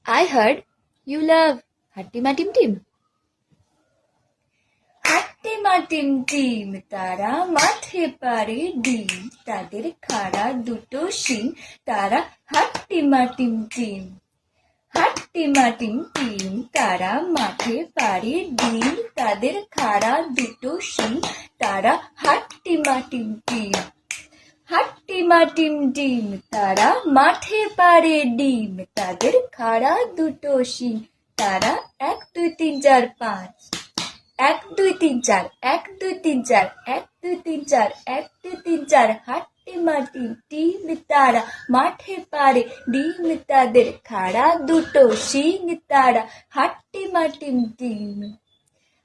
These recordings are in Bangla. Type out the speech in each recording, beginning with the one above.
I heard you love Hattima Tim Tim. হাট্টিমা টিম টিম তারা মাঠে পারে ডিম তাদের খাড়া দুটো শিং তারা হাট্টিমা টিম টিম হাট্টিমা টিম টিম তারা মাঠে পারে ডিম তাদের খাড়া দুটো শিং তারা হাট্টিমা টিম টিম হাট্টিমা টিম টিম তারা মাঠে পারে ডিম তাদের খাড়া দুটো শিং তারা 1 2 3 4 5 1 2 3 4 1 2 3 4 1 2 3 4 1 2 3 4 হাট্টিমা টিম টিম তারা মাঠে পারে ডিম তাদের খাড়া দুটো শিং তারা হাট্টিমা টিম টিম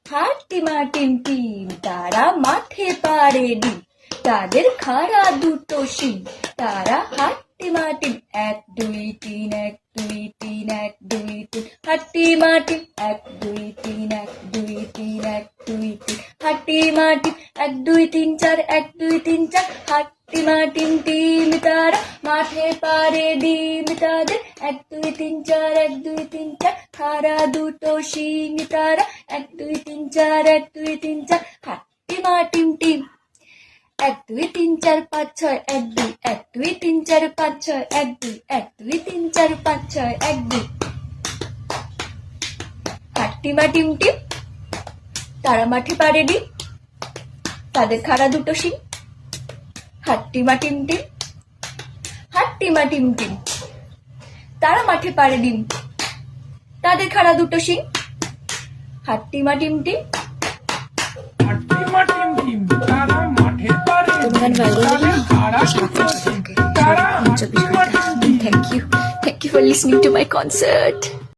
হাট্টিমা টিম টিম তারা মাঠে পারে ডিম তাদের খাড়া দুটো শিং তারা হাট্টিমা টিম 1 2 3 1 2 3 1 2 3 হাট্টিমা টিম 1 2 3 1 2 3 1 2 3 হাট্টিমা টিম 1 2 3 4 1 2 3 4 হাট্টিমা টিম টিম তারা মাঠে পারে ডিম তাদের 1 2 3 4 1 2 3 4 খাড়া দুটো শিং তারা 1 2 3 4 1 2 3 4 হাট্টিমা টিম টিম 1 2 3 4 5 6 1 2 1 2 3 4 5 6 1 2 1 2 3 4 5 6 1 2 হাট্টিমা টিম টিম তারা মাঠে পারে ডিম তাদের খাড়া দুটো শিং হাট্টিমা টিম টিম হাট্টিমা টিম টিম তারা মাঠে পারে ডিম তাদের খাড়া দুটো শিং হাট্টিমা টিম টিম হাট্টিমা টিম টিম তারা মাঠে পারে Thank you for listening to my concert.